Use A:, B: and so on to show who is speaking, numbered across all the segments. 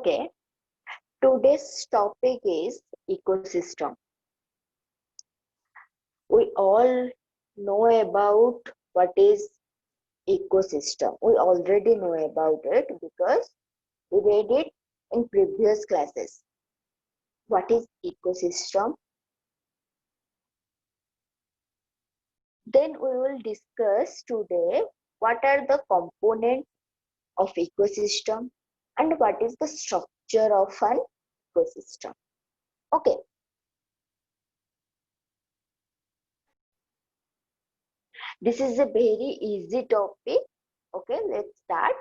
A: Okay, today's topic is ecosystem. We all know about what is ecosystem. We already know about it because we read it in previous classes. What is ecosystem? Then we will discuss today what are the components of ecosystem and what is the structure of an ecosystem. Okay. This is a very easy topic. Okay, let's start.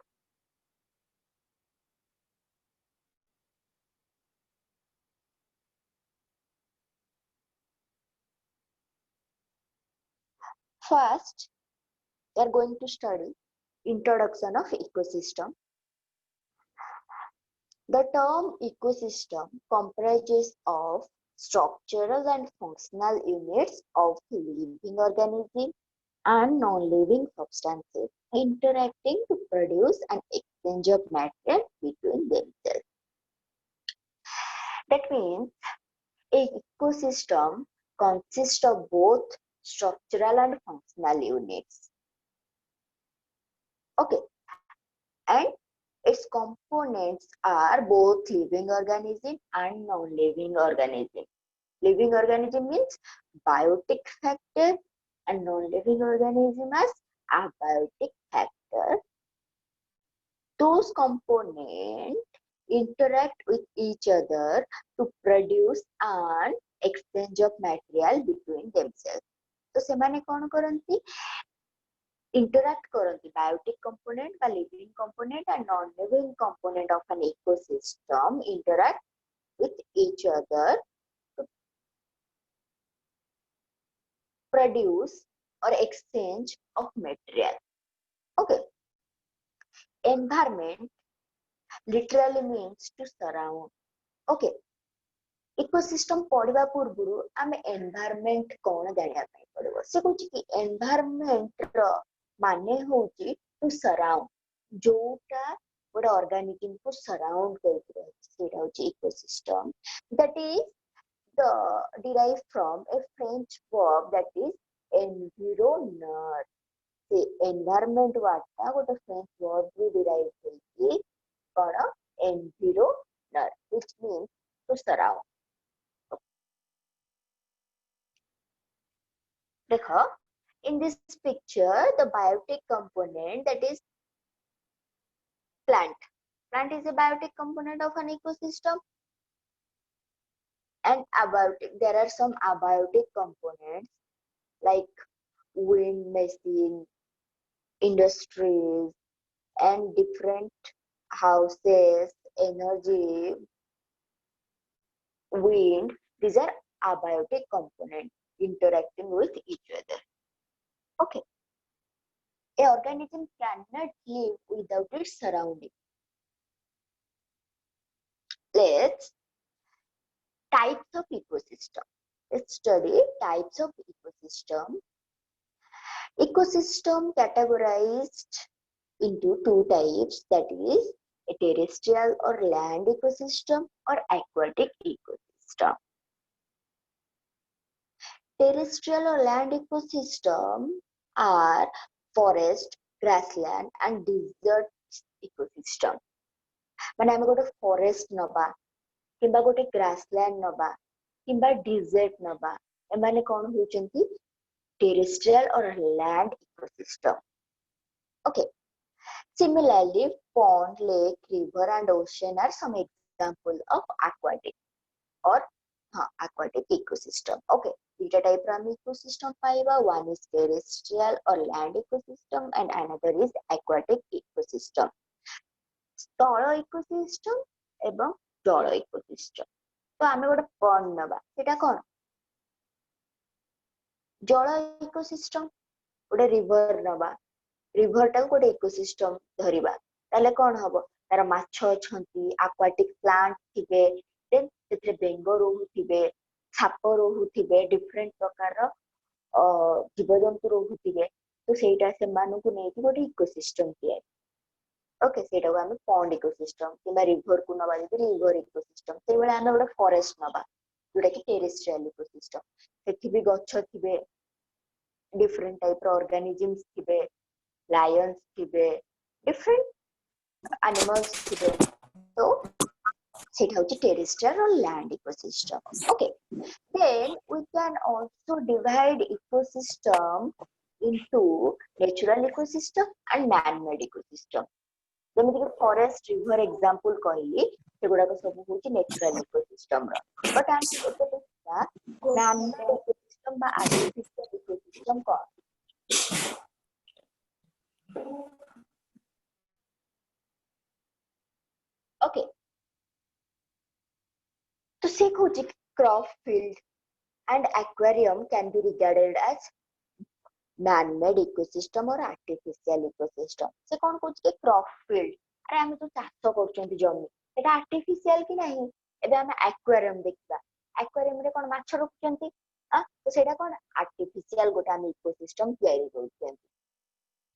A: First, we are going to study introduction of ecosystem. The term ecosystem comprises of structural and functional units of living organisms and non-living substances interacting to produce an exchange of material between themselves. That means a ecosystem consists of both structural and functional units. Okay, and its components are both living organism and non-living organism. Living organism means biotic factor and non-living organism as abiotic factor. Those components interact with each other to produce an exchange of material between themselves. तो सेमाने कौन करती interact करती biotic component বা living component and non-living component of an ecosystem interact with each other to produce or exchange of material. Okay. Environment literally means to surround. Okay. Ecosystem पढ़वा पूर्वरु आमे environment कौन जानिया पाई पड़िबो से कहूची कि environment रो माने होची to surround जोटा गोटे organism को surround करके रहची सेटा होची ecosystem. That is derived from a French verb that is environner. The environment वाटा गोटे French verb रू derive होची कौन environner, which means to surround. देखो, in this picture, the biotic component, that is plant. Plant is a biotic component of an ecosystem. And abiotic, there are some abiotic components like wind machine, industries, and different houses, energy, wind. These are abiotic components interacting with each other. Okay. An organism cannot live without its surrounding. Let's types of ecosystem. Let's study types of ecosystem. Ecosystem categorized into two types, that is a terrestrial or land ecosystem or aquatic ecosystem. Terrestrial or land ecosystem are forest, grassland and desert ecosystem. माने आमे गोटे forest नबा किंबा गोटे grassland नबा किंबा desert नबा एमाने कोन होचंती terrestrial or land ecosystem. Okay. Similarly, pond, lake, river and ocean are some examples of aquatic or aquatic ecosystem. Okay. Theta type of ecosystem पाइबा, one is terrestrial or land ecosystem and another is aquatic ecosystem. स्थल ecosystem एवं जल ecosystem. तो आमे गोटे pond नबा सेटा कोन जल ecosystem, गोटे river नबा river टा गोटे ecosystem धरिबा ताले कोन हबो तार माछ अछंती aquatic plant थिबे देन सेतरे बेंग रहउथिबे साप रहउथिबे डिफरेंट प्रकार जीवजंतु रहउथिबे तो सेटा से मानु को नै गोटे ecosystem किए ओके सेटा को हम पॉन्ड इकोसिस्टम किबा रिवर को नबा जदि रिवर इकोसिस्टम से बेले हम गोटे फॉरेस्ट नबा जोटा कि टेरेस्ट्रियल इकोसिस्टम सेठी भी गच्छ थिबे डिफरेंट टाइप रो ऑर्गेनिजम्स थिबे लायंस थिबे डिफरेंट एनिमल्स थिबे तो सेटा होची टेरेस्ट्रियल और land ecosystem okay then we can also divide ecosystem into natural ecosystem and man-made ecosystem ଯେମିତି କି ଫରେଷ୍ଟ ରିଭର ଏକ୍ସାମ୍ପଲ କହିଲି ସେଗୁଡାକ ସବୁ ହଉଛି ନ୍ୟାଚୁରାଲ ଇକୋସିଷ୍ଟମ ର ବଟ୍ ଆମେ ଏବେ ଦେଖିବା ମ୍ୟାନମେଡ ଇକୋସିଷ୍ଟମ ବା ଆର୍ଟିଫିସିଆଲ ଇକୋସିଷ୍ଟମ କଣ ओके तो से कହୁଛି crop field and aquarium can be regarded as man-made ecosystem और artificial ecosystem से कौन कହୁଛି कि crop field अरे हम तो चाଷ କରୁଛନ୍ତି ଜମି এটা artificial कि नहीं ଏବେ ଆମେ aquarium ଦେଖିବା aquarium ରେ କଣ ମାଛ ରଖୁଛନ୍ତି ତ ସେଇଟା କଣ artificial ଗୋଟେ ଆମେ ecosystem ତିଆରି କରୁଛନ୍ତି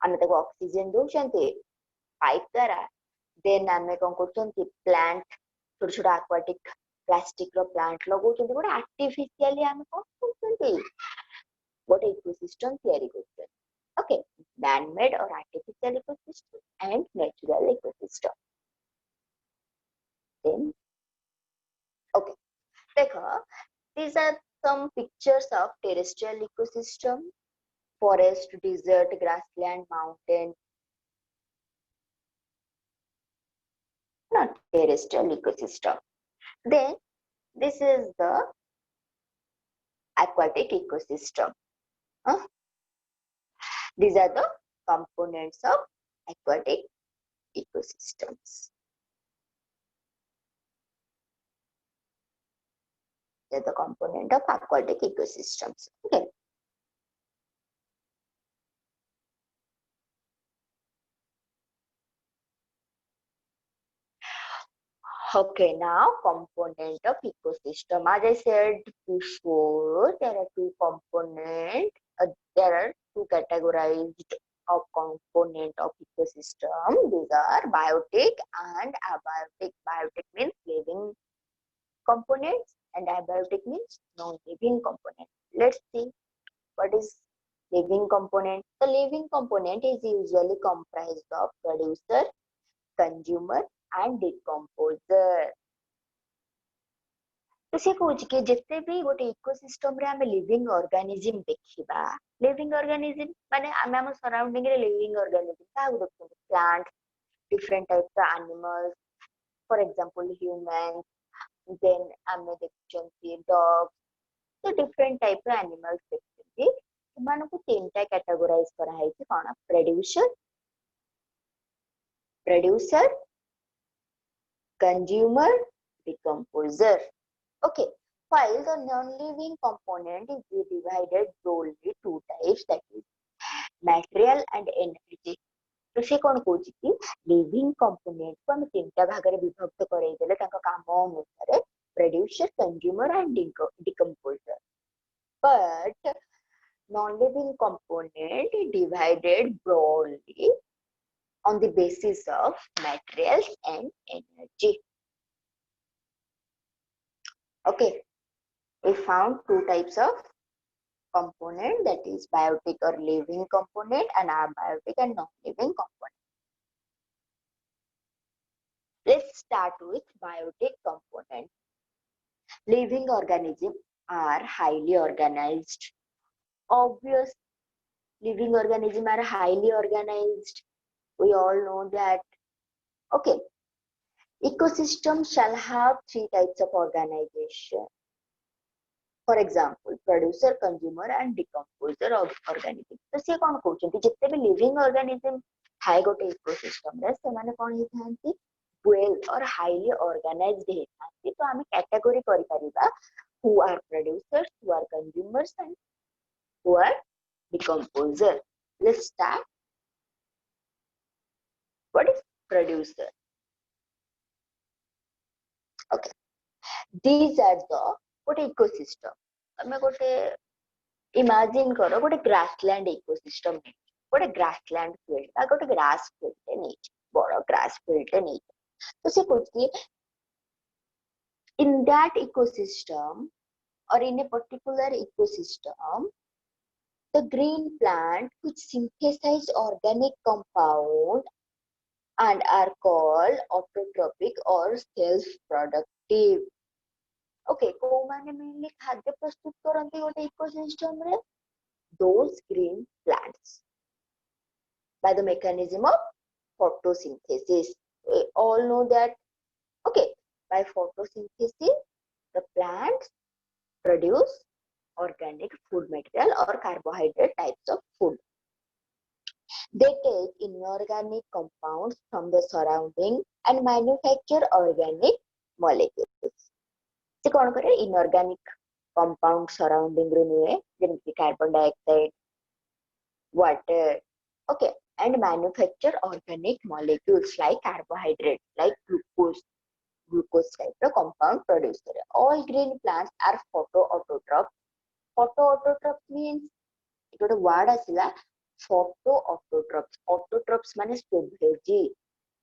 A: ଆମେ ତାକୁ ଅକ୍ସିଜେନ ଦଉଛନ୍ତି ପାଇପ ଦ୍ୱାରା ଦେନ୍ ଆମେ କଣ କରୁଛନ୍ତି ପ୍ଲାଣ୍ଟ ଛୋଟ ଛୋଟ aquatic ପ୍ଲାଷ୍ଟିକ ର ପ୍ଲାଣ୍ଟ ଲଗାଉଛନ୍ତି ଗୋଟେ artificially ଆମେ କଣ କରୁଛନ୍ତି ଗୋଟେ ecosystem ତିଆରି କରୁଛନ୍ତି okay man made or artificial ecosystem and natural ecosystem then okay देखो these are some pictures of terrestrial ecosystem forest desert grassland mountain not terrestrial ecosystem then this is the aquatic ecosystem these are the components of aquatic ecosystems they are the component of aquatic ecosystems okay okay now component of ecosystem as I said before there are two components there are two categorized of component of ecosystem these are biotic and abiotic biotic means living components and abiotic means non-living component let's see what is living component the living component is usually comprised of producer consumer and decomposer तो से कौच कि जिते भी गोटे ecosystem रे हमें living organism देखिबा living organism माने हमें हम सराउंडिंग रे लिविंग ऑर्गेनिज्म का देखते plant different types of animals for example human then हमें देखचंती डॉग तो डिफरेंट टाइप रो एनिमल्स देखचंती मान को तीनटा कैटेगराइज करा है कि कोन producer consumer decomposer okay while the non-living component is divided broadly two types that is material and energy तो से कौन कहूची कि लिविंग कंपोनेंट को हम तीनटा भाग रे विभक्त करई देले ताका काम अनुसार producer consumer and decomposer but non-living component is divided broadly on the basis of materials and energy okay we found two types of component that is biotic or living component and abiotic and non-living component let's start with biotic component living organisms are highly organized obvious living organisms are highly organized we all know that okay ecosystem shall have three types of organization for example producer consumer and decomposer of organism तो से कौन कहउछंती जिते भी living organism high गोटे ecosystem रे से माने कौन ही थांती वेल और हाईली ऑर्गेनाइज्ड हे थांती तो हमें कैटेगरी करि परिबा who are producers who are consumers and who are decomposer let's start what is producer okay these are the गोटे इकोसिस्टम तमे गोटे इमेजिन करो गोटे ग्रासलैंड इकोसिस्टम गोटे ग्रासलैंड फील्ड बा गोटे ग्रास फील्ड नै बड़ ग्रास फील्ड नहीं तो से कहती in that ecosystem or in a particular ecosystem the green plant which synthesize organic compound and are called autotrophic or self-productive. Okay, को माने mainly खाद्य प्रस्तुत करते गोटे ecosystem रे those green plants by the mechanism of photosynthesis. We all know that. Okay, by photosynthesis the plants produce organic food material or carbohydrate types of food. They take inorganic compounds from the surrounding and manufacture organic molecules. से कौन करे inorganic compound surrounding ରୁ ନିଏ ଯେମିତି carbon dioxide, water, okay, and manufacture organic molecules like carbohydrates like glucose type of compound produce करे. All green plants are photoautotrophs. Photoautotrophs means ଗୋଟେ word ଆସିଲା photoautotrophs. Autotrophs ମାନେ ଶୋଭେଜୀ.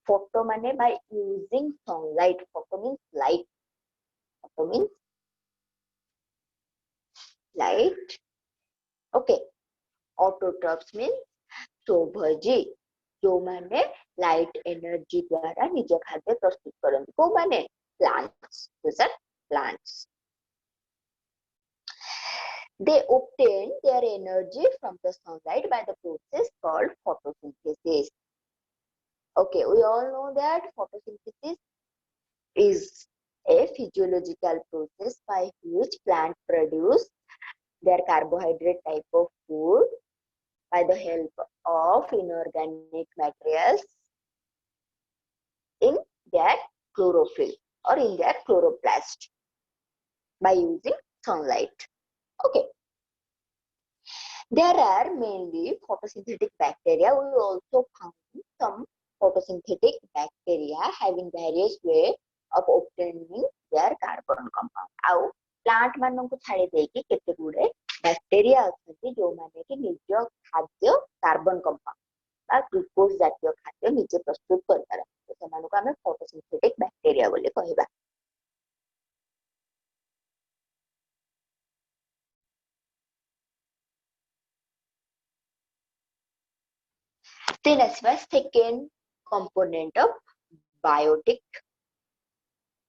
A: Photo ମାନେ by using sunlight. Photo means light. Photo means light. Okay. Autotrophs means ଶୋଭେଜୀ. ଯୋଉମାନେ light energy ଦ୍ୱାରା ନିଜ ଖାଦ୍ୟ ପ୍ରସ୍ତୁତ କରନ୍ତି. କୋଉମାନେ? Plants. These are plants. They obtain their energy from the sunlight by the process called photosynthesis. Okay, we all know that photosynthesis is a physiological process by which plants produce their carbohydrate type of food by the help of inorganic materials in their chlorophyll or in their chloroplast by using sunlight. Okay. There are mainly photosynthetic bacteria. We also found some photosynthetic bacteria having various ways of obtaining their carbon compound. आउ plant मानन को छाड़ी देकी केते गुडे bacteria असंती जो माने कि निज खाद्य कार्बन कंपाउंड बा ग्लूकोज जातीय खाद्य निजे प्रस्तुत कर पारे तो सेमानु को हमें फोटोसिंथेटिक बैक्टीरिया बोले कहबा. Then as well second component of biotic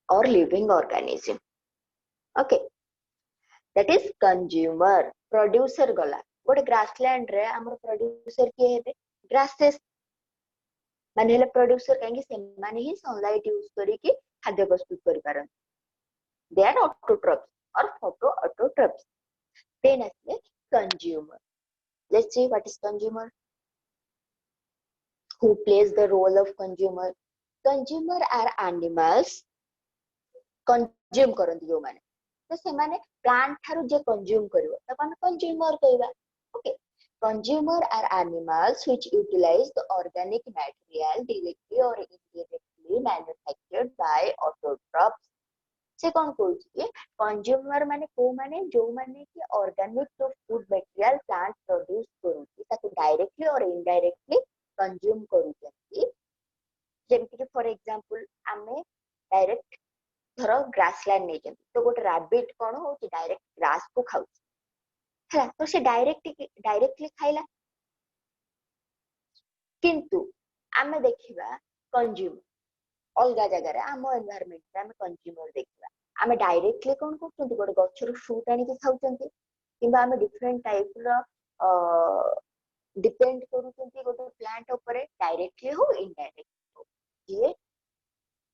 A: or living organism. Okay, that is consumer. Producer गला गोटे grassland रे हमर producer किए हेबे grasses माने हेले producer काहेकि से माने ही sunlight use करी कि खाद्य प्रस्तुत करि पारन. They are autotrophs or photoautotrophs. Then as well consumer. Let's see what is consumer. Who plays the role of consumer? Consumer are animals consume करନ୍ତି जो माने तो से माने plant थारु जे consume करिवो त कोन consumer कहबा. Okay, consumer are animals which utilize the organic material directly or indirectly manufactured by autotrophs. से कोन कहउछि कि consumer माने को माने जो माने कि organic जो food material plant produce करूछि Taku directly or indirectly consume करूछंती. जेमति कि फॉर एग्जांपल आमे डायरेक्ट धरो ग्रासलैंड नै जंती तो गोटे रैबिट कोन होछि डायरेक्ट ग्रास को खाउछि हैला तो से डायरेक्टली खाइला. किंतु आमे देखिबा कंज्यूमर अलगा जगह रे आम एनवायरनमेंट रे आमे कंज्यूमर देखिबा आमे डायरेक्टली कोन करछंती गोटे गछर फ्रूट आनी के खाउछंती किबा आमे डिफरेंट टाइप रो डिपेंड करूछंती गोटे प्लांट ऊपर डायरेक्टली हो इनडायरेक्टली हो. जे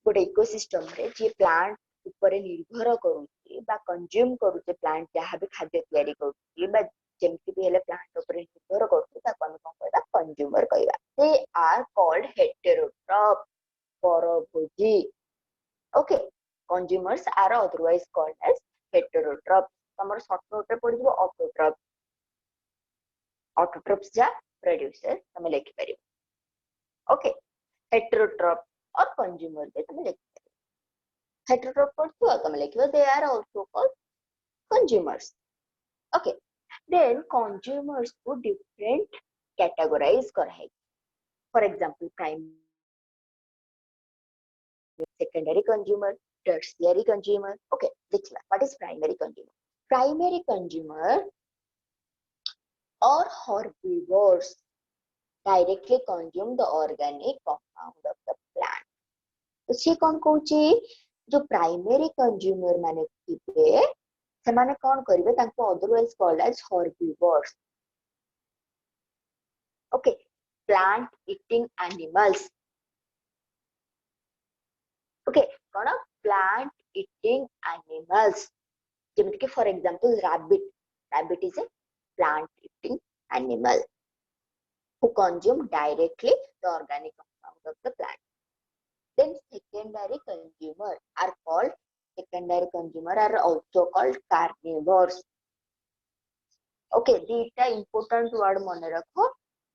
A: गोटे इकोसिस्टम रे जे प्लांट ऊपर निर्भर करूची बा कंज्यूम करूचे प्लांट जहाँ भी खाद्य तैयारी करूची बा जेमति भी हेले प्लांट ऊपर निर्भर करूची ताको हम कोन कहबा कंज्यूमर कहबा. दे आर कॉल्ड हेटेरोट्रॉफ परभोजी. Okay, consumers are otherwise called as heterotroph. हमर शॉर्ट नोट रे पड़ी जो ऑटोट्रॉफ. ऑटोट्रॉफ्स जा प्रोड्यूसर हम लिखि परिबो. ओके, हेटेरोट्रॉफ और कंज्यूमर दे तुम लिखि परिबो. हेटेरोट्रॉफ पड़तो तुम लिखिबो they are also called consumers. Okay, then consumers को different categorize करा है. For example primary secondary consumer, tertiary consumer. Okay, what is primary consumer? Primary consumer or herbivores directly consume the organic compound of the plant. तो सी कौन कहूची जो primary consumer माने थिबे सेमाने कौन करिवे तांको otherwise called as herbivores. Okay, plant eating animals. Okay, कौन plant eating animals जेमिति कि for example rabbit is a plant eating animal who consume directly the organic compound of the plant. Then secondary consumer are also called carnivores. Okay, these important word mone rakho,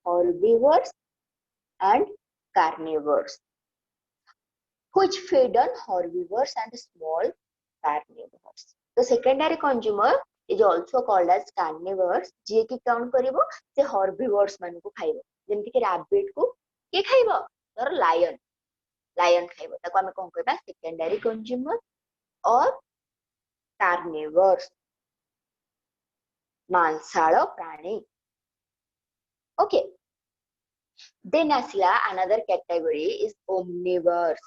A: herbivores and carnivores, which feed on herbivores and small carnivores. The secondary consumer is also called as carnivores, जे कि count करिवो से herbivores मान को खाइबो. जेमति कि rabbit को के खाइबो तर lion खाइबो. ताको हम कोन कहबा secondary consumer or carnivores, मांसाहार प्राणी. Okay, then asila another category is omnivores,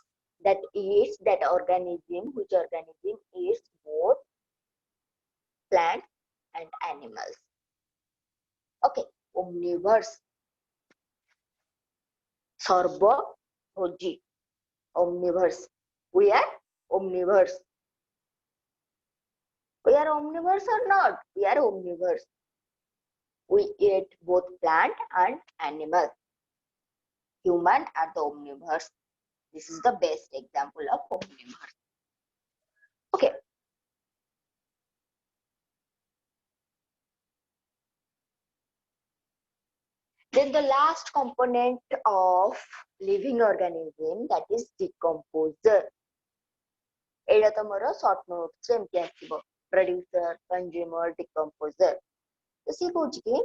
A: that is that organism which organism eats both plants and animals. Okay, omnivores. Sarvabhoji, omnivores. We are omnivores. We are omnivores or not? We are omnivores. We eat both plant and animal. Human are the omnivores. This is the best example of omnivores. Okay. Then the last component of living organism, that is decomposer. Etah तमरो short note सेमती आसीबो, producer, consumer, decomposer. तो सी कहूची कि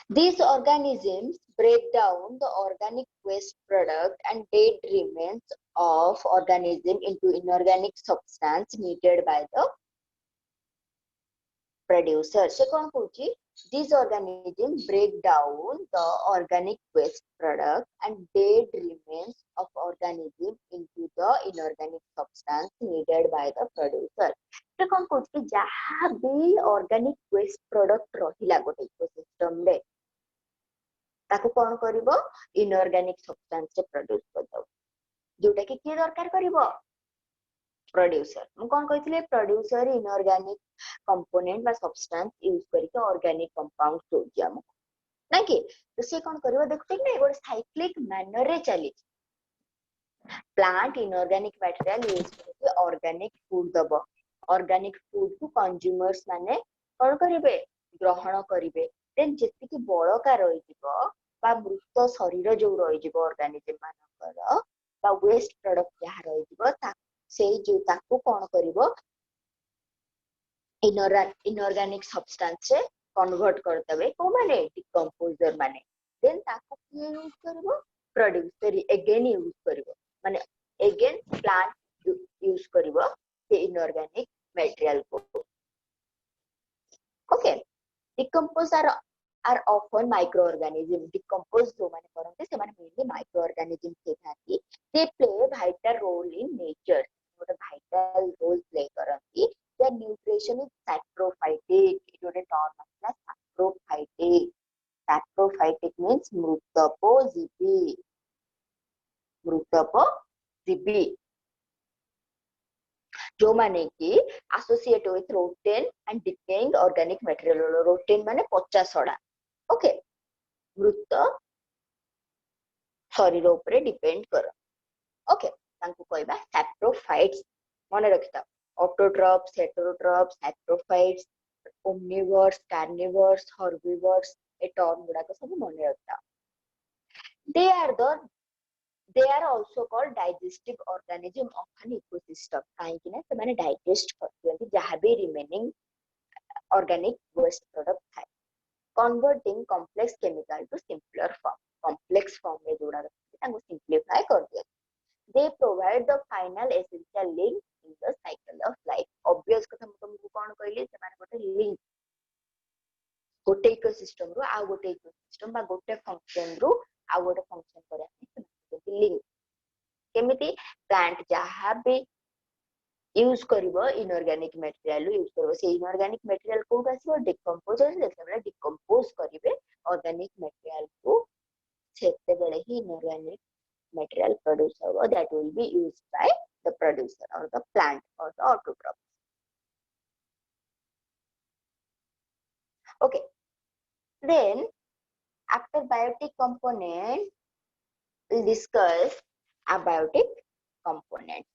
A: these organisms break down the organic waste product and dead remains of organism into inorganic substance needed by the producer. So कौन कहूची these organisms break down the organic waste product and dead remains of organism into the inorganic substance needed by the producer. तो कौन कहूची जहाँ भी organic waste product रहिला गोटे ecosystem रे ताको कौन करिवो inorganic substance से produce करदो जोटा कि किए दरकार करिवो producer. मु कौन कहितले producer inorganic component बा substance यूज करके organic compound सोची हम ना कि तो से कौन करिवो देखते कि एगो साइक्लिक मैनर रे चली प्लांट inorganic material यूज करके organic food दबो. Organic food को consumers माने कौन करिवे ग्रहण करिवे. देन जेति कि बळका रहि जिवो बा मृत शरीर जो रहि जिवो organism मानकर बा waste product जहा रहि जिवो ता से जो ताको कौन करिवो inorganic substance से convert कर देबे को माने decomposer माने. देन ताको की यूज करबो producer again यूज करबो माने again plant यूज करबो से inorganic material को. Okay, decomposer are often microorganisms. Decompose जो माने करते से माने mainly microorganisms के थाती. They play a vital role in nature. what a vital role play करती. Their nutrition is saprophytic. It would a term as saprophytic. Saprophytic means mrutapozibi. Mrutapozibi. जो माने कि associate with rotten and decaying organic material. Rotten माने पच्चा सड़ा. Okay. मृत शरीर उपरे depend कर. Okay. तांको कहबा saprophytes. मने रखिता. Autotrophs, heterotrophs, saprophytes, omnivores, carnivores, herbivores, ए टर्म गुडा को सब मने रखिता. They are also called digestive organism of an ecosystem. काहेकि ना ସେମାନେ digest करते जहाँ भी remaining organic waste product है. Converting complex chemical to simpler form. Complex form में जोड़ा रखते हैं तांको simplify इकोसिस्टम बा गोटे फंक्शन रु आ गोटे फंक्शन करे लिंक केमिति प्लांट जहाँ भी यूज करिवो इनऑर्गेनिक मटेरियल यूज करिवो से इनऑर्गेनिक मटेरियल कोड आसीबो डिकम्पोजर जेतेबेले डिकम्पोज करिवे ऑर्गेनिक मटेरियल को सेतेबेले ही inorganic material produced over that will be used by the producer or the plant or the autotroph. Okay, then after biotic component, we'll discuss abiotic components.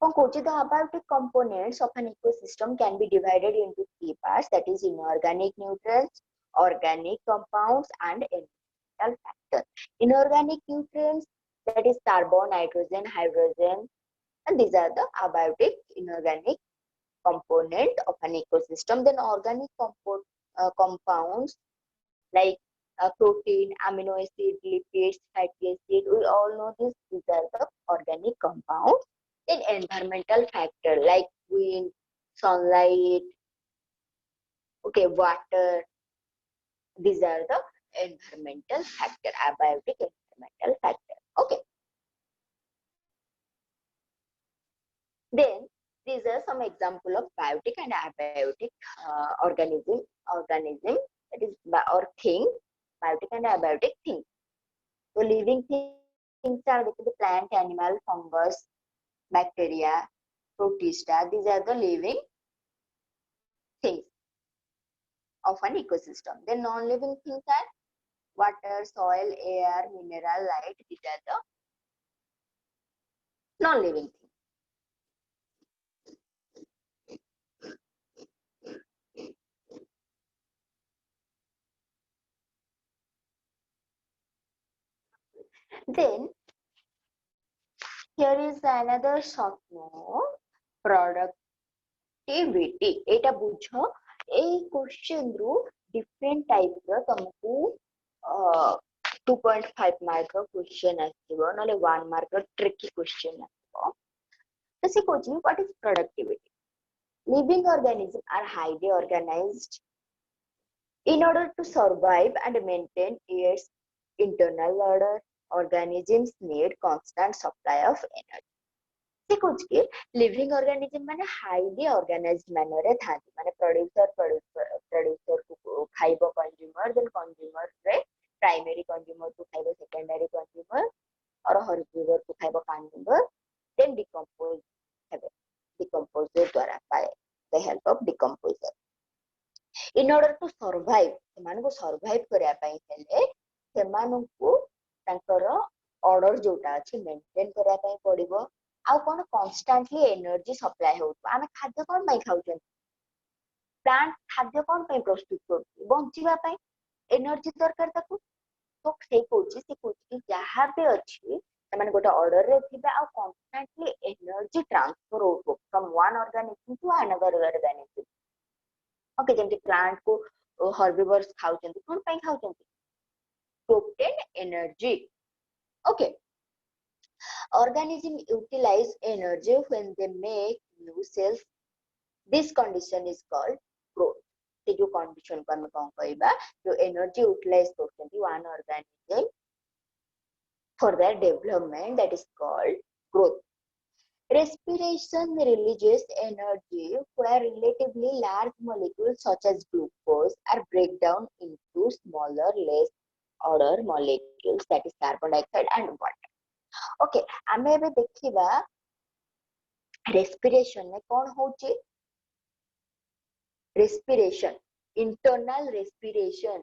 A: The abiotic components of an ecosystem can be divided into three parts, that is inorganic nutrients, organic compounds, and environmental factors. Inorganic nutrients, that is carbon, nitrogen, hydrogen, and these are the abiotic inorganic component of an ecosystem. Then organic compounds like protein, amino acid, lipids, fatty acid, we all know this. These are the organic compounds. Then environmental factor like wind, sunlight, okay, water. These are the environmental factor, abiotic environmental factor. Okay. Then these are some example of biotic and abiotic organism that is or thing, biotic and abiotic thing. So living things are the plant, animal, fungus, bacteria, protista. These are the living things of an ecosystem. Then non-living things are water, soil, air, mineral, light. These are the non-living things. Then here is another short note, productivity. Eta बुझ ए question रु different type रो तुमको 2.5 mark रो question आसीबो नले 1 mark रो tricky question आसीबो तो से कोची what is productivity living organism are highly organized in order to survive and maintain its internal order organisms need constant supply of energy से कुछ के लिविंग ऑर्गेनिज्म माने हाईली ऑर्गेनाइज्ड मैनर रे थाती माने प्रोड्यूसर को खाइबो कंज्यूमर देन कंज्यूमर रे प्राइमरी कंज्यूमर को खाइबो सेकेंडरी कंज्यूमर और हर्बिवर को खाइबो कार्निवर देन डिकम्पोज हेबे डिकम्पोजर द्वारा by the help of decomposer in order to survive सेमान को सर्वाइव करिया पई हेले सेमान को तांकर ऑर्डर जोटा अछि मेंटेन करिया पई पड़िबो आउ कोन कांस्टेंटली एनर्जी सप्लाई हो आमे खाद्य कोन पई खाउछन प्लांट खाद्य कोन पई प्रस्तुत करछि बंचिबा पई एनर्जी दरकार ताकू तो से कोची जहां पे अछि तमन गोटा ऑर्डर रे थिबा आ कांस्टेंटली एनर्जी ट्रांसफर हो from one organism to another organism okay जेंति प्लांट को हर्बिवर्स खाउछन कोन पई खाउछन to obtain energy okay organism utilize energy when they make new cells this condition is called growth से जो condition को हम कौन कहबा जो energy utilize करछंती one organism for their development that is called growth respiration releases energy where relatively large molecules such as glucose are break down into smaller less order molecules that is carbon dioxide and water okay आमे एबे देखिबा respiration में कोन होची respiration internal respiration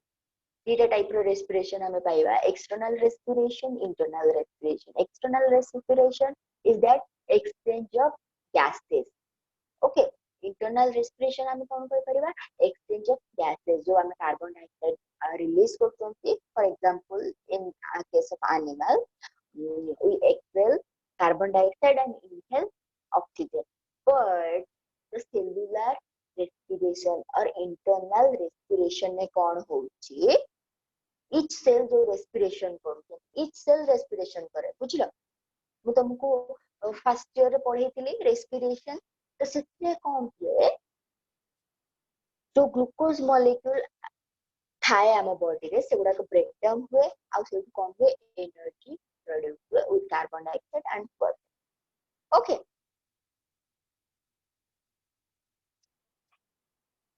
A: दीटा type रो respiration हमें पाइबा external respiration internal respiration external respiration is that exchange of gases okay internal respiration हमें कोन कहि परिबा एक्सचेंज ऑफ गैसेस जो हमें कार्बन डाइऑक्साइड रिलीज करछंती for example in case of animal we exhale carbon dioxide and inhale oxygen but the cellular respiration or internal respiration में कौन होची each cell जो respiration करू each cell respiration करे बुझलो मु तुमको फर्स्ट ईयर रे पढैतिली respiration तो सेते कौन जे जो ग्लूकोज मॉलिक्यूल थाए आम बॉडी रे से गुडा को ब्रेक डाउन हुए आ से कोन हुए एनर्जी प्रोड्यूस हुए with carbon dioxide and water okay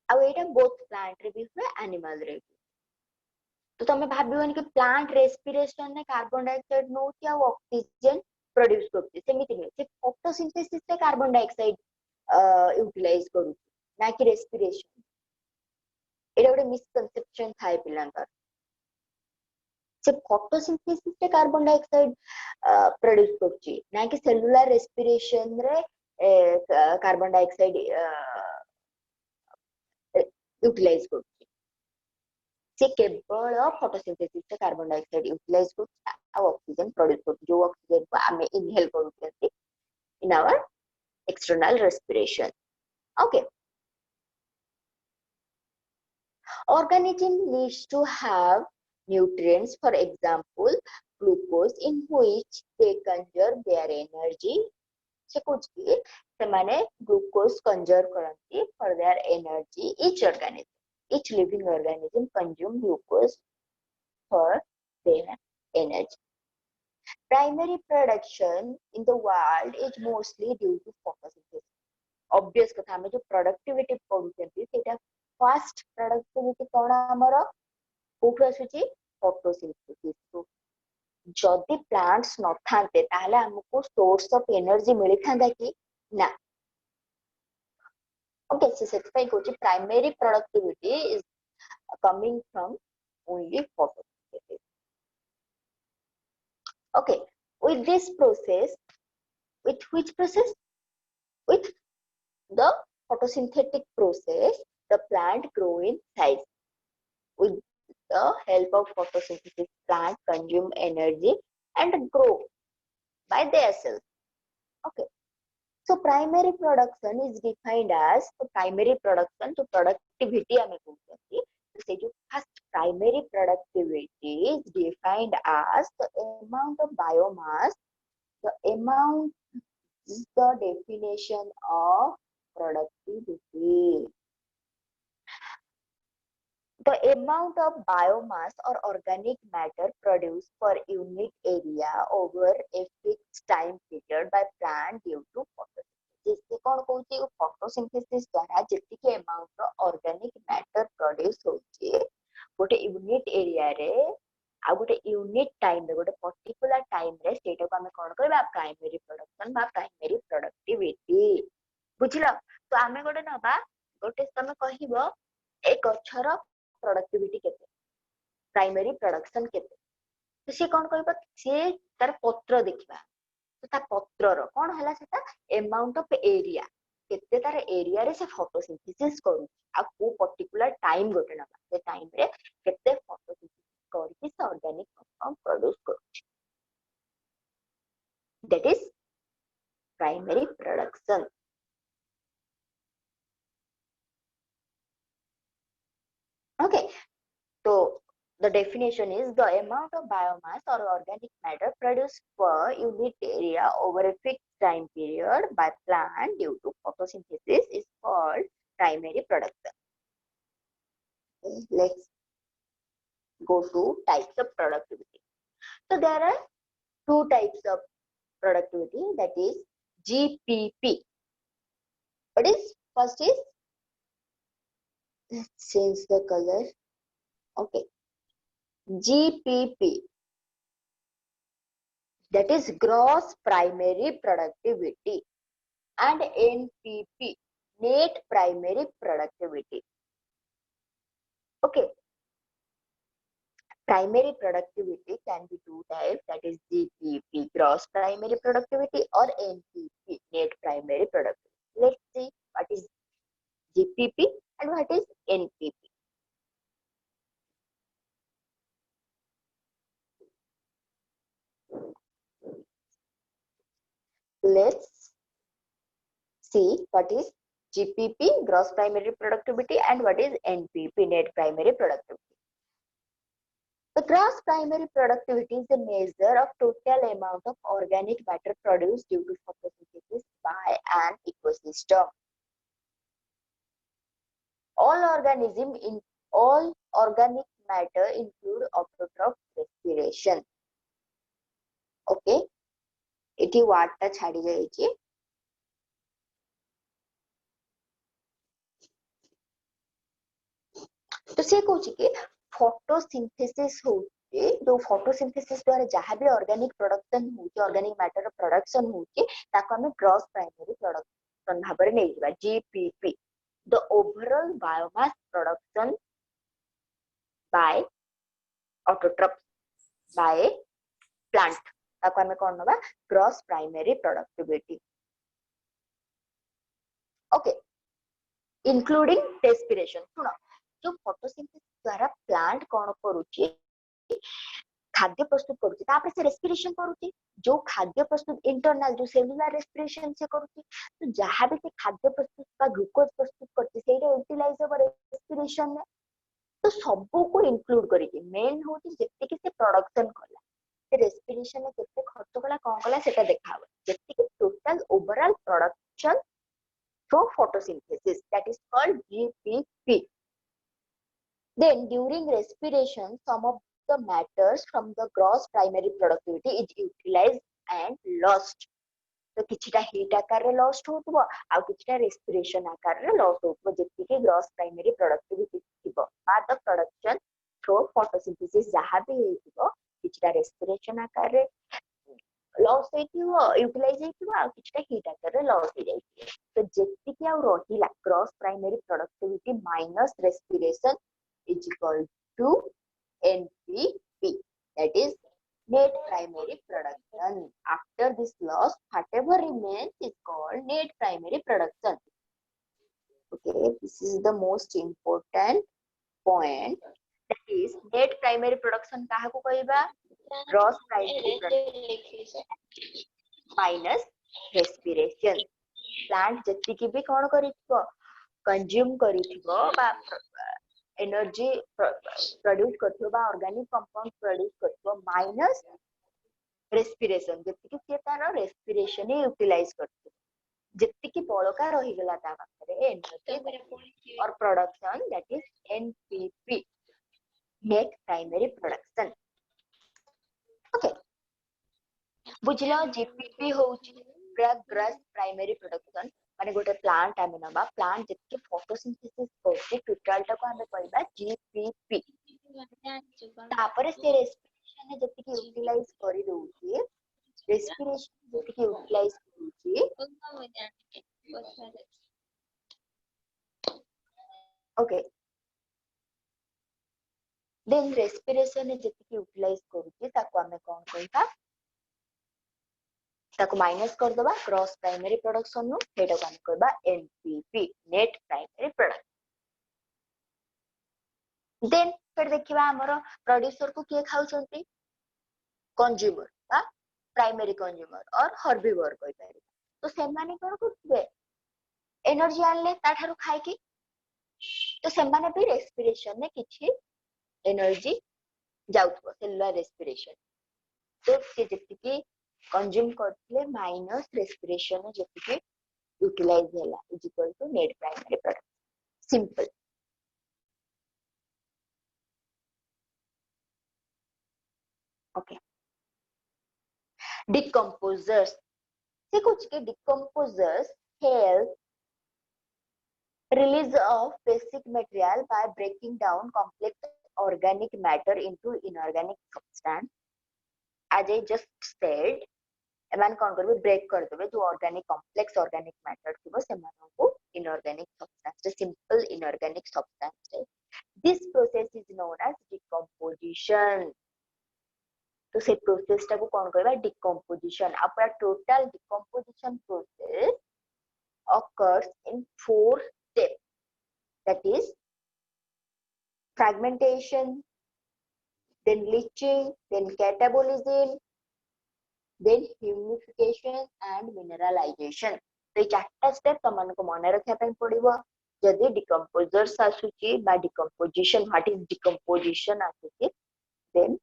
A: आ एटा बोथ प्लांट रे भी हुए एनिमल रे भी तो तमे भाबिबनी कि प्लांट रेस्पिरेशन ने कार्बन डाइऑक्साइड नोची आ ऑक्सीजन प्रोड्यूस करती सेमिति नै से फोटोसिंथेसिस से कार्बन डाइऑक्साइड यूटिलाइज करू ना कि रेस्पिरेशन एटा गोटे मिसकनसेप्शन थाए पिलांकर से फोटोसिंथेसिस से कार्बन डाइऑक्साइड प्रोड्यूस करची ना कि सेलुलर रेस्पिरेशन रे कार्बन डाइऑक्साइड यूटिलाइज करची से केवल फोटोसिंथेसिस से कार्बन डाइऑक्साइड यूटिलाइज करची आ ऑक्सीजन प्रोड्यूस करची जो ऑक्सीजन को हमें इनहेल करते in our external respiration okay organism needs to have nutrients for example glucose in which they conserve their energy से कुछ भी से माने glucose conserve करती for their energy each living organism consume glucose for their energy primary production in the world is mostly due to photosynthesis obvious कथा हमें जो productivity पढुचंती सेटा फास्ट प्रोडक्टिविटी कोन हमर कोठो आसुची फोटोसिंथेसिस तो जदि प्लांट्स न थांते ताहले हमको सोर्स ऑफ एनर्जी मिली थांदा कि ना ओके से सेट पे Kochi primary productivity is coming from only photosynthesis okay with this process with which process with the photosynthetic process the plant grow in size with the help of photosynthesis plant consume energy and grow by themselves okay so primary production is defined as the primary production to productivity ame कहते तो से जो first primary productivity is defined as the amount of biomass the amount is the definition of productivity the amount of biomass or organic matter produced per unit area over a fixed time period by plant due to photosynthesis से कौन कहूची photosynthesis द्वारा जेतिके amount रो organic matter produce होची गोटे unit area रे आ गोटे unit time रे गोटे particular time रे सेटा को हमें कोन करबा प्राइमरी प्रोडक्शन बा प्राइमरी प्रोडक्टिविटी बुझिलो तो हमें गोटे नबा गोटे तमे कहिबो ए गछर प्रोडक्टिविटी केते प्राइमरी प्रोडक्शन केते तो से कोन कहबो से तार पत्र देखबा तो ता पत्र रो कोन हला सेटा अमाउंट ऑफ एरिया केते तार एरिया रे से फोटोसिंथेसिस करू आ को पर्टिकुलर टाइम गोटे नबा से टाइम रे केते फोटोसिंथेसिस करके से ऑर्गेनिक कंपाउंड प्रोड्यूस करू that is primary production okay so the definition is the amount of biomass or organic matter produced per unit area over a fixed time period by plant due to photosynthesis is called primary production. Okay, let's go to types of productivity. So there are two types of productivity that is GPP. What is first is let's change the color. Okay. GPP that is gross primary productivity and NPP net primary productivity okay primary productivity can be two types that is GPP gross primary productivity or NPP net primary productivity let's see what is GPP and what is NPP let's see what is GPP gross primary productivity and what is NPP net primary productivity. The gross primary productivity is a measure of total amount of organic matter produced due to photosynthesis by an ecosystem. All organic matter include autotroph respiration. Okay, इठी word टा छाड़ी जाइए. तो से कहूँ कि photosynthesis होचे जो photosynthesis द्वारा जहाँ भी ऑर्गेनिक प्रोडक्शन होचे ऑर्गेनिक मैटर प्रोडक्शन होचे ताको हमें ग्रॉस प्राइमरी प्रोडक्शन भाबरे नै जिबा GPP the overall biomass production by autotroph by plant ताको हमें कोन नबा gross primary productivity. Okay including respiration. सुनो जो फोटोसिंथेसिस द्वारा प्लांट कोन करूची खाद्य प्रस्तुत करूची तापर से रेस्पिरेशन करूची जो खाद्य प्रस्तुत इंटरनल जो सेलुलर रेस्पिरेशन से करूची तो जहां भी से खाद्य प्रस्तुत का ग्लूकोज प्रस्तुत करती सेटा यूटिलाइज हो रेस्पिरेशन में तो सबको को इंक्लूड करिके मेन होची जेते कि से प्रोडक्शन कला से रेस्पिरेशन में केते खर्च कला कोन कला सेटा देखाव जेते कि total overall production through photosynthesis that is called GPP. Then during respiration some of the matters from the gross primary productivity is utilized and lost. तो किछिटा हीट आकार रे लॉस्ट होतबो आ किछिटा रेस्पिरेशन आकार रे लॉस होतबो जेति के ग्रॉस प्राइमरी प्रोडक्टिविटी थिबो बा the production through photosynthesis जहां भी हेतिबो किछिटा रेस्पिरेशन आकार रे लॉस हेतिबो यूटिलाइज हेतिबो आ किछिटा हीट आकार रे लॉस हे जाई तो जेति के आ रहिला gross primary productivity minus respiration is equal to NPP, that is net primary production. After this loss, whatever remains is called net primary production. Okay, this is the most important point. That is net primary production काहा को कहबा gross primary production minus respiration. Plant जति की भी कोन करिथबो consume करिथबो बा energy produce करथो बा organic compound produce करथो माइनस रेस्पिरेशन जति कि से तार रेस्पिरेशन ही यूटिलाइज करथो जति कि बळका रही गला ता पाखरे एनर्जी और production that is NPP net primary production. Okay बुझलो जीपीपी होची ग्रॉस प्राइमरी प्रोडक्शन माने गोटे प्लांट आमे नबा प्लांट जति फोटोसिंथेसिस करछि टोटल टा को हमें कहबा जीपीपी तापर से रेस्पिरेशन ने जति कि यूटिलाइज करि दोछि रेस्पिरेशन जति कि यूटिलाइज करूछि ओके देन रेस्पिरेशन ने जति कि यूटिलाइज करूछि ताको हमें कोन कहबा ताको माइनस कर दबा ग्रॉस प्राइमरी प्रोडक्शन नु हेटा को हम कहबा एनपीपी नेट प्राइमरी प्रोडक्ट. देन फिर देखिबा हमरो प्रोड्यूसर को के खाउचंती कंज्यूमर बा प्राइमरी कंज्यूमर और हर्बिवर कहि पारे तो से माने कोन करबे एनर्जी आनले ता थारु खाइ की तो से माने भी रेस्पिरेशन ने किछि एनर्जी जाउथबो सेलुलर रेस्पिरेशन तो से जति की कंज्यूम करथिले माइनस रेस्पिरेशन जति के यूटिलाइज होला is equal to net primary product. Simple. Okay decomposers से कुछ के decomposers help release of basic material by breaking down complex organic matter into inorganic substance. As I just said, एमान कोन करबे break कर देबे जो ऑर्गेनिक कॉम्प्लेक्स ऑर्गेनिक मैटर थिबो सेमान को inorganic substance simple inorganic substance. This process is known as decomposition. तो से प्रोसेस टा को कोन करबा डिकम्पोजिशन. अपना total decomposition process occurs in 4 steps, that is fragmentation, then leaching, then catabolism, then humidification and mineralization. तो चारटा स्टेप तमन को मन रखा पई पड़िबो जदी डिकम्पोजर्स आसुची बा डिकम्पोजिशन व्हाट इज डिकम्पोजिशन आसुची देन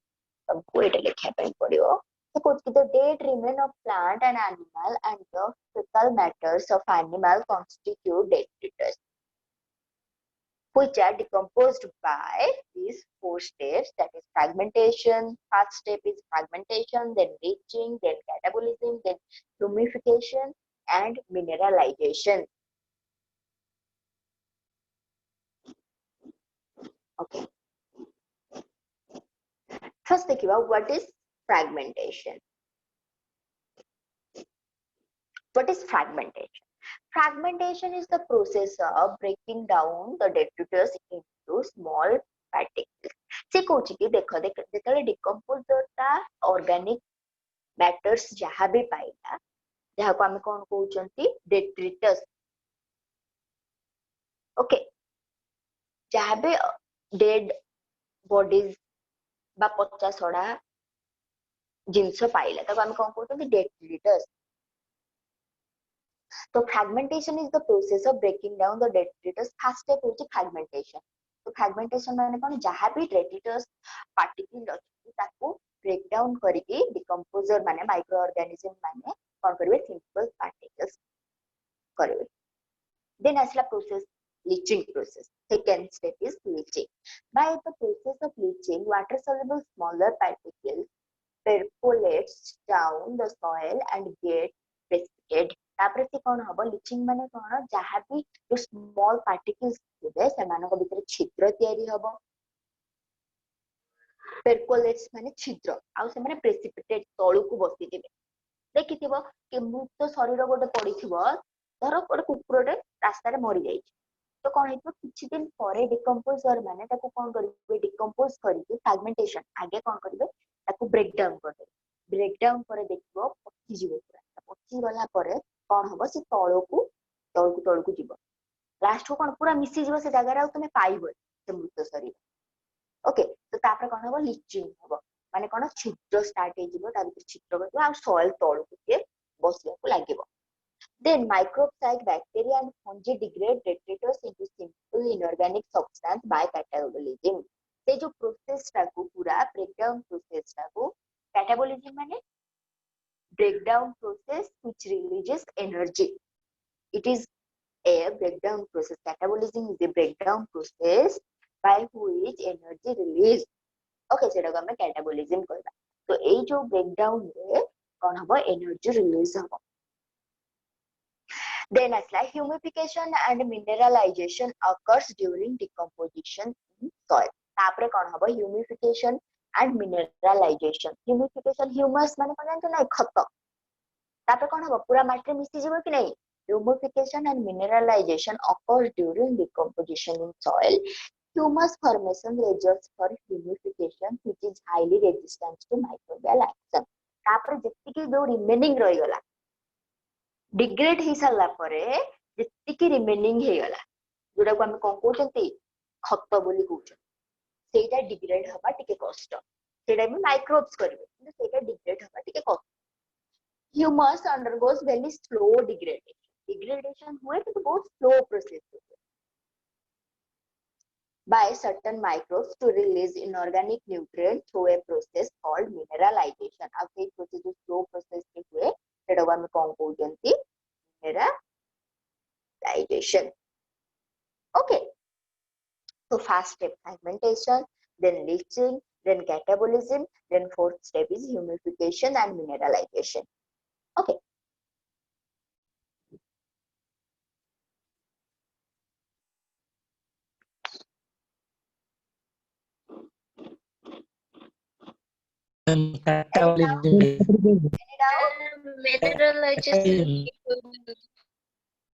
A: हमको एटा लिखा पई पड़िबो. The dead remain of plant and animal and the fecal matters of animal constitute detritus. which are decomposed by these 4 steps, that is fragmentation. First step is fragmentation, then leaching, then catabolism, then humidification and mineralization. Okay. First देखिए what is fragmentation. What is fragmentation? Fragmentation is the process of breaking down the detritus into small particles. से कहूँ कि देखो जेतेबेले decomposer ता organic matters जहाँ भी पाइला जहाँ को आमे कौन कहउचंती डेट्रिटस. ओके, जहाँ भी डेड बॉडीज बा पचा सड़ा जिनस पाइला ताको आमे कौन कहउचंती detritus. So fragmentation is the process of breaking down the detritus. First step होची fragmentation. तो fragmentation माने कौन जहाँ भी detritus particle अछि ताको break down करिके decomposer माने microorganism माने कौन करिवे simple particles करिवे. Then asला process leaching process. Second step is leaching. By the process of leaching, water soluble smaller particles percolates down the soil and get precipitated. तापर से कौन हबो लीचिंग माने कौन जहाँ भी जो स्मॉल पार्टिकल्स थिबे सेमानक भितर छिद्र तयारी हबो. पेरकोलेट्स माने छिद्र आ से माने प्रेसिपिटेट तळु को बसी दिबे. देखिथिबो कि मृत शरीर गोटे पडिथिबो धरो गोटे कुकुरटे रास्ता रे मरि जाई तो कौन हेतु किछि दिन परे डिकम्पोजर माने ताको कौन करिवे डिकम्पोज करिके फ्रैगमेंटेशन आगे कौन करिवे ताको ब्रेक डाउन करबे. ब्रेक डाउन करे देखिबो पचि जीवो पूरा. पचि गला परे कौन हबो से तळको जीवो. लास्ट को कौन पूरा मिसी जीवो से जगह रे तुमे पाइबो से मृत शरीर. ओके, तो तापर कौन हबो लीचिंग हबो माने कौन छिद्र स्टार्ट हे जीवो ता भीतर छिद्र बसिबो आ सॉइल तळको के बसिया को लागिबो. Then microbes like bacteria and fungi degrade detritus into simple inorganic substance by catabolism. से जो प्रोसेस टा को पूरा ब्रेकडाउन प्रोसेस टा को catabolism माने breakdown process which releases energy. It is a breakdown process. Catabolism is a breakdown process by which energy release. Okay, सेटा को हमें catabolism कहबा. तो एई जो breakdown रे कोन हबो energy release हबो. Then asla humidification and mineralization occurs during decomposition in soil. तापरे कोन हबो humidification and mineralization. Humidification humus माने कोन जानतो ना खत. तापरे कोन हबो पूरा माटी मिसी जीवो कि नहीं. Humidification and mineralization occurs during decomposition in soil. Humus formation results for humidification which is highly resistant to microbial action. तापरे जति कि जो remaining रहि गला डिग्रेड ही साला परे जति कि रिमेनिंग हे गला जोडा को हम कोन कहउचंती खत बोली कहउछ सेटा डिग्रेड हबा टिके कष्ट सेटा भी माइक्रोब्स करबे किंतु सेटा डिग्रेड हबा टिके कष्ट. Humus undergoes very slow degradation हुए तो बहुत slow process by certain microbes to release inorganic nutrients through a process called mineralization. अब ये प्रोसेस जो स्लो प्रोसेस के हुए सेटा को हम कोन कहउचंती mineralization. Okay, so first step fragmentation, then leaching, then catabolism, then fourth step is humidification and mineralization. Okay. Any doubt?